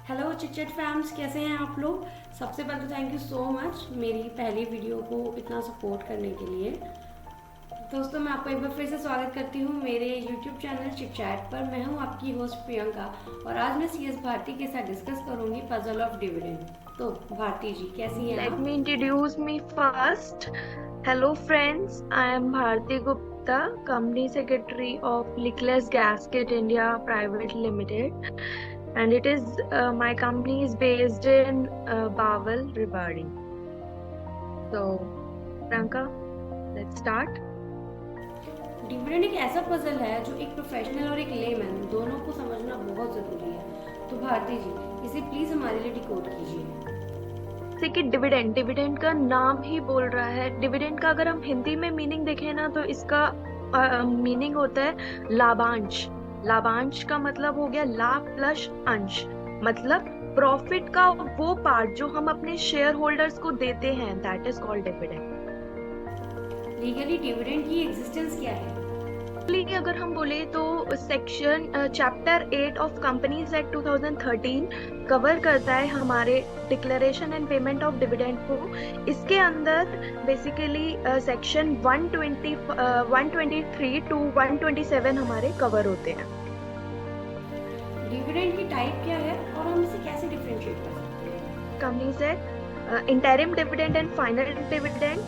Hello chit-chat fams, कैसे हैं आप लोग। सबसे पहले तो थैंक यू सो मच मेरी पहली वीडियो को इतना सपोर्ट करने के लिए। दोस्तों, मैं आपको एक बार फिर से स्वागत करती हूँ मेरे यूट्यूब चैनल चिटचैट पर। मैं हूँ आपकी होस्ट प्रियंका और आज मैं सीएस भारती के साथ डिस्कस करूँगी पजल ऑफ डिविडेंड। तो भारती जी, कैसी हैं Let आप। me introduce me first. Hello friends, I am Bharti Gupta, Company Secretary of Lickless Gasket India Private Limited, and my company is based in Bawal, Rewari. So, Priyanka, let's start. Dividend एक ऐसा puzzle है जो एक professional और एक layman दोनों को समझना बहुत ज़रूरी है। तो भारती जी, इसे प्लीज़ हमारे लिए डिकोड कीजिए। जैसे कि डिविडेंड डिविडेंड का नाम ही बोल रहा है। डिविडेंड का अगर हम हिंदी में मीनिंग देखें ना तो इसका मीनिंग होता है लाभांश। लाभांश का मतलब हो गया लाभ प्लस अंश, मतलब प्रॉफिट का वो पार्ट जो हम अपने शेयर होल्डर्स को देते हैं, that is called dividend. Legally dividend की एग्जिस्टेंस क्या है। Actually, अगर हम बोले तो section chapter 8 of companies act 2013 cover करता है हमारे declaration and payment of dividend को। इसके अंदर बेसिकली सेक्शन 120 123 टू 127 हमारे कवर होते हैं। डिविडेंड की टाइप क्या है और हम इसे कैसे डिफरेंशिएट कर सकते हैं। कंपनीज है interim dividend and final dividend.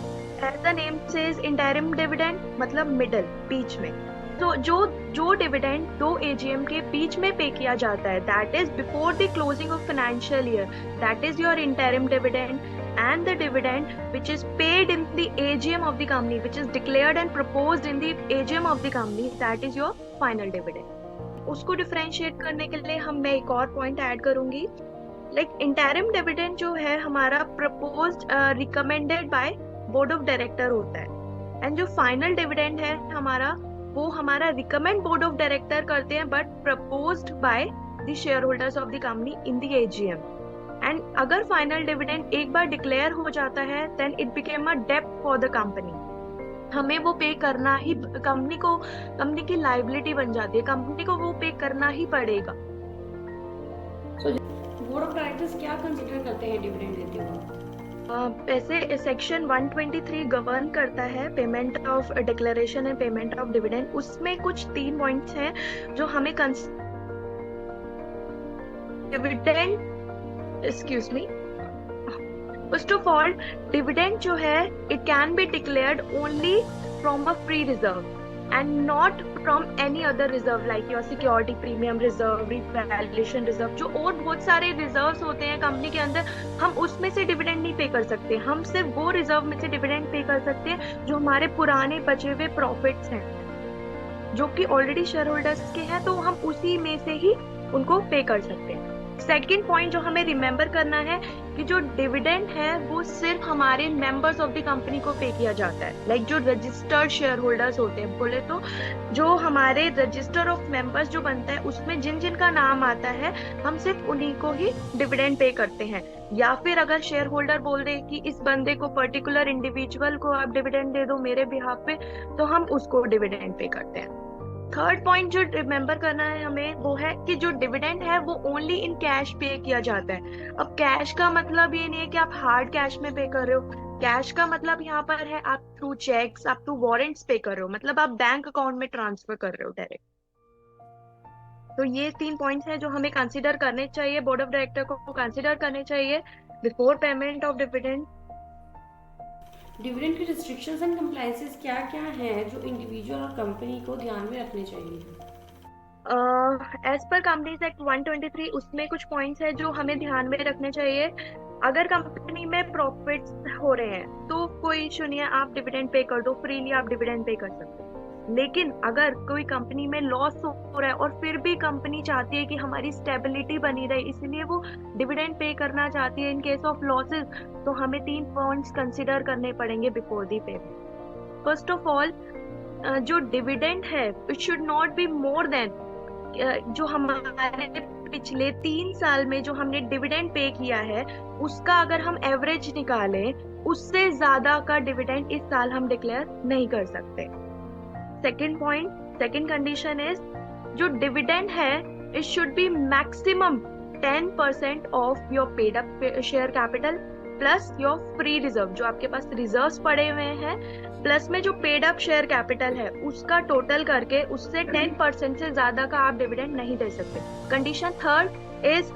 As the name says interim dividend मतलब मिडल, बीच में। तो जो जो डिविडेंड दो एजीएम के बीच में पे किया जाता है, that is before the closing of financial year, that is your interim dividend. and the dividend which is paid in the AGM of the company, which is declared and proposed in the AGM of the company, that is your final dividend. उसको differentiate करने के लिए मैं एक और point add करूंगी। Like interim dividend जो है हमारा proposed recommended by board of director होता है, एंड जो फाइनल डिविडेंड है हमारा, वो हमारा रिकमेंड बोर्ड ऑफ डायरेक्टर करते हैं but proposed by the share holders of the company in the AGM. And अगर फाइनल डिविडेंड एक बार डिक्लेयर हो जाता है देन इट बिकेम अ डेब्ट फॉर द कंपनी। हमें वो पे करना ही, कंपनी की लाइबिलिटी बन जाती है, कंपनी को वो पे करना ही पड़ेगा। बोर्ड ऑफ डायरेक्टर्स क्या कंसिडर करते हैं डिविडेंड देते हुए। वैसे सेक्शन 123 गवर्न करता है payment of declaration and payment of dividend. उसमें कुछ 3 पॉइंट्स हैं जो हमें dividend, excuse me, first of all dividend जो है it can be declared only from a free reserve and not from any other reserve like your security premium reserve, revaluation reserve, जो और बहुत सारे रिजर्व्स होते हैं कंपनी के अंदर, हम उसमें से डिविडेंड नहीं पे कर सकते। हम सिर्फ वो रिजर्व में से डिविडेंड पे कर सकते हैं जो हमारे पुराने बचे हुए प्रॉफिट्स हैं जो कि ऑलरेडी शेयर होल्डर्स के हैं, तो हम उसी में से ही उनको पे कर सकते हैं। सेकेंड पॉइंट जो हमें रिमेम्बर करना है कि जो डिविडेंड है वो सिर्फ हमारे मेंबर्स ऑफ द कंपनी को पे किया जाता है। लाइक जो रजिस्टर्ड शेयर होल्डर्स होते हैं, बोले तो जो हमारे रजिस्टर ऑफ मेंबर्स जो बनता है उसमें जिन जिन का नाम आता है, हम सिर्फ उन्हीं को ही डिविडेंड पे करते हैं। या फिर अगर शेयर होल्डर बोल दे कि इस बंदे को, पर्टिकुलर इंडिविजुअल को आप डिविडेंड दे दो मेरे बिहाफ पे, तो हम उसको डिविडेंड पे करते हैं। थर्ड पॉइंट जो रिमेम्बर करना है हमें वो है कि जो डिविडेंड है वो ओनली इन कैश पे किया जाता है। अब कैश का मतलब ये नहीं है कि आप हार्ड कैश में पे कर रहे हो। कैश का मतलब यहाँ पर है आप थ्रू चेक्स, आप थ्रू वारंट्स पे कर रहे हो, मतलब आप बैंक अकाउंट में ट्रांसफर कर रहे हो डायरेक्ट। तो ये 3 पॉइंट्स हैं जो हमें कंसीडर करने चाहिए, बोर्ड ऑफ डायरेक्टर को कंसीडर करने चाहिए before payment of dividend. Dividend की रिस्ट्रिक्शंस एंड कंप्लायंसेस क्या क्या हैं जो इंडिविजुअल और कंपनी को ध्यान में रखने चाहिए। एज पर कंपनीज एक्ट 123 उसमें कुछ पॉइंट्स है जो हमें ध्यान में रखने चाहिए। अगर कंपनी में प्रॉफिट्स हो रहे हैं तो कोई इशू नहीं है, आप डिविडेंड पे कर दो, फ्रीली आप डिविडेंड पे कर सकते हो। लेकिन अगर कोई कंपनी में लॉस हो रहा है और फिर भी कंपनी चाहती है कि हमारी स्टेबिलिटी बनी रहे, इसलिए वो डिविडेंड पे करना चाहती है इन केस ऑफ लॉसेस, तो हमें 3 पॉइंट्स कंसिडर करने पड़ेंगे before the payment. First of all, जो डिविडेंड है it should not be more than, जो हमारे पिछले 3 साल में जो हमने डिविडेंड पे किया है उसका अगर हम एवरेज निकालें, उससे ज्यादा का डिविडेंड इस साल हम डिक्लेयर नहीं कर सकते। Second point, second condition is जो डिविडेंड है it should be maximum 10% of your paid up share capital plus your free reserve, जो आपके पास रिजर्व्स पड़े हुए हैं, प्लस में जो पेड अप शेयर कैपिटल है उसका टोटल करके उससे 10% से ज्यादा का आप डिविडेंड नहीं दे सकते। कंडीशन थर्ड इज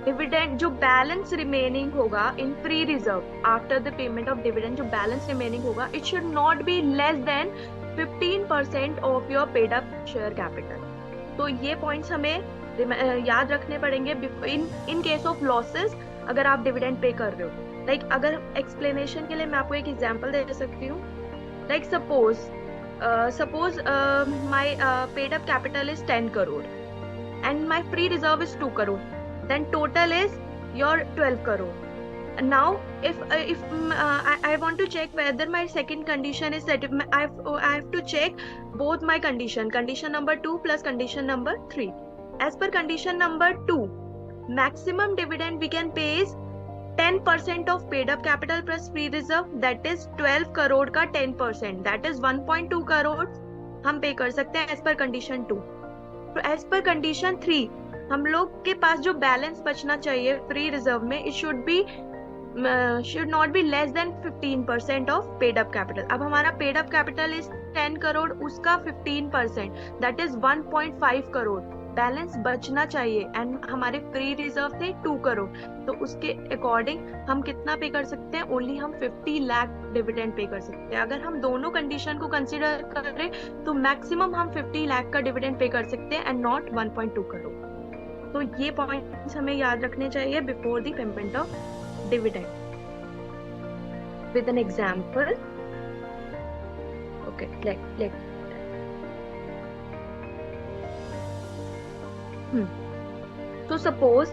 डिविडेंड जो बैलेंस रिमेनिंग होगा in free reserve after the payment of dividend, जो बैलेंस रिमेनिंग होगा it should not be less than 15% of your paid up share capital. तो ये पॉइंट्स हमें याद रखने पड़ेंगे इन केस ऑफ लॉसेस अगर आप डिविडेंड पे कर रहे हो। लाइक अगर एक्सप्लेनेशन के लिए मैं आपको एक एग्जांपल दे सकती हूँ। Like suppose my paid up capital is 10 crore and my free reserve is 2 crore, then total is your 12 crore. Now if I want to check whether my second condition is set, I have to check both my condition number 2 plus condition number 3. As per condition number 2, maximum dividend we can pay is 10% of paid up capital plus free reserve, that is 12 crore का 10%, that is 1.2 crore हम पे कर सकते हैं as per condition 2. तो as per condition 3 हम लोग के पास जो बैलेंस बचना चाहिए फ्री रिजर्व में, it should not be less than 15% of paid up capital. अब हमारा paid up capital is 10 crore, उसका 15% दैट इज 1.5 करोड़ बैलेंस बचना चाहिए, एंड हमारे फ्री रिजर्व थे 2 करोड़। तो उसके अकॉर्डिंग हम कितना पे कर सकते हैं? ओनली हम 50 लाख डिविडेंड पे कर सकते हैं। अगर हम दोनों कंडीशन को कंसीडर करें तो मैक्सिमम हम 50 लाख का डिविडेंड पे कर सकते हैं एंड नॉट 1.2 करोड़। तो ये पॉइंट्स हमें याद रखने चाहिए before the payment of dividend. With an example, okay, let So suppose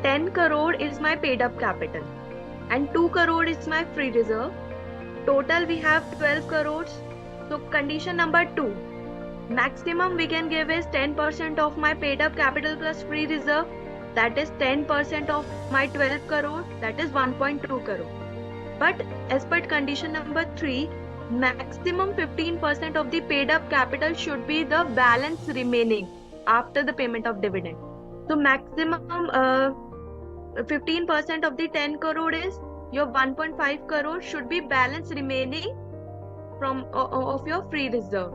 10 crore is my paid up capital and 2 crore is my free reserve. Total we have 12 crores. So condition number 2, maximum we can give is 10% of my paid up capital plus free reserve. That is 10% of my 12 crore. That is 1.2 crore. But as per condition number 3, maximum 15% of the paid up capital should be the balance remaining after the payment of dividend. So maximum 15% of the 10 crore is your 1.5 crore should be balance remaining from of your free reserve.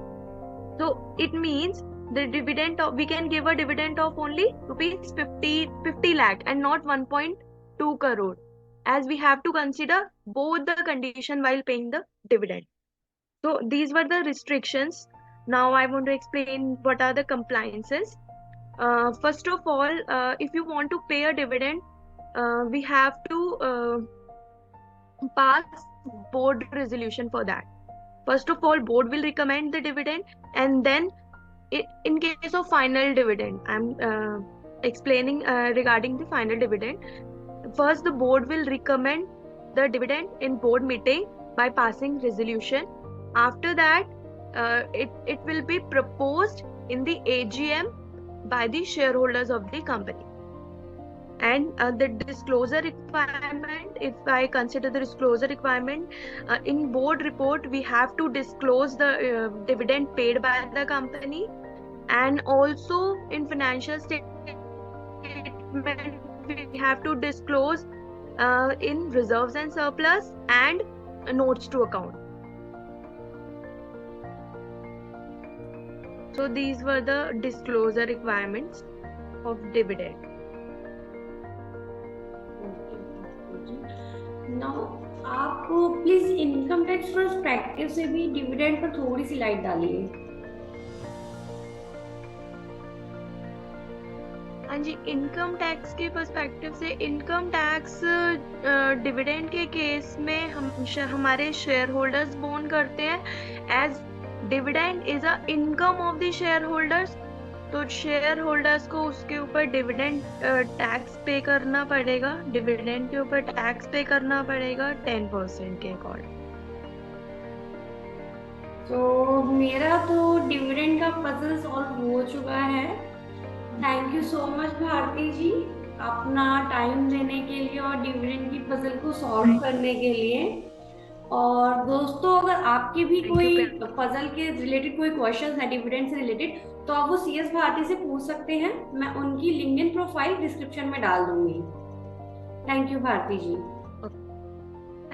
So it means the dividend we can give a dividend of only rupees 50 lakh and not 1.2 crore, as we have to consider both the condition while paying the dividend. So these were the restrictions. Now I want to explain what are the compliances. First of all, if you want to pay a dividend, we have to pass board resolution for that. First of all, board will recommend the dividend, and then in case of final dividend, I'm explaining regarding the final dividend. First, the board will recommend the dividend in board meeting by passing resolution. After that, it will be proposed in the AGM by the shareholders of the company. And the disclosure requirement, if I consider the disclosure requirement, in board report we have to disclose the dividend paid by the company, and also in financial statement we have to disclose in reserves and surplus and notes to account. So these were the disclosure requirements of dividend. Now आप please income tax perspective से भी dividend पर थोड़ी सी light डालिए। हाँ जी, income tax के पर्सपेक्टिव से इनकम टैक्स डिविडेंड के केस में हमारे शेयर होल्डर्स बोन करते हैं, as dividend is a income of the share holders. तो शेयर होल्डर्स को उसके ऊपर डिविडेंड टैक्स पे करना पड़ेगा, डिविडेंड के ऊपर टैक्स पे करना पड़ेगा 10% के अकॉर्डिंग। तो मेरा तो डिविडेंड का पजल सॉल्व हो चुका है। Thank you so much Bharti ji, अपना टाइम देने के लिए और डिविडेंड की पजल को सॉल्व करने के लिए। और दोस्तों, अगर आपके भी कोई पजल के रिलेटेड कोई क्वेश्चन है डिविडेंड से रिलेटेड, तो आप वो CS भारती से पूछ सकते हैं, मैं उनकी लिंक्डइन प्रोफाइल डिस्क्रिप्शन में डाल दूंगी। Thank you Bharti ji.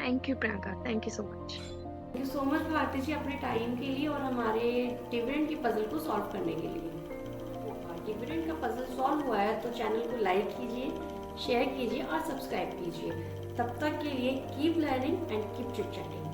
Thank you Priyanka, thank you so much. Thank you so much Bharti ji अपने टाइम के लिए और हमारे डिविडेंड की पजल को सॉल्व करने के लिए। डिविडेंड का पजल सॉल्व हुआ है तो चैनल को लाइक कीजिए, शेयर कीजिए और सब्सक्राइब कीजिए। तब तक के लिए keep learning and keep chit chatting.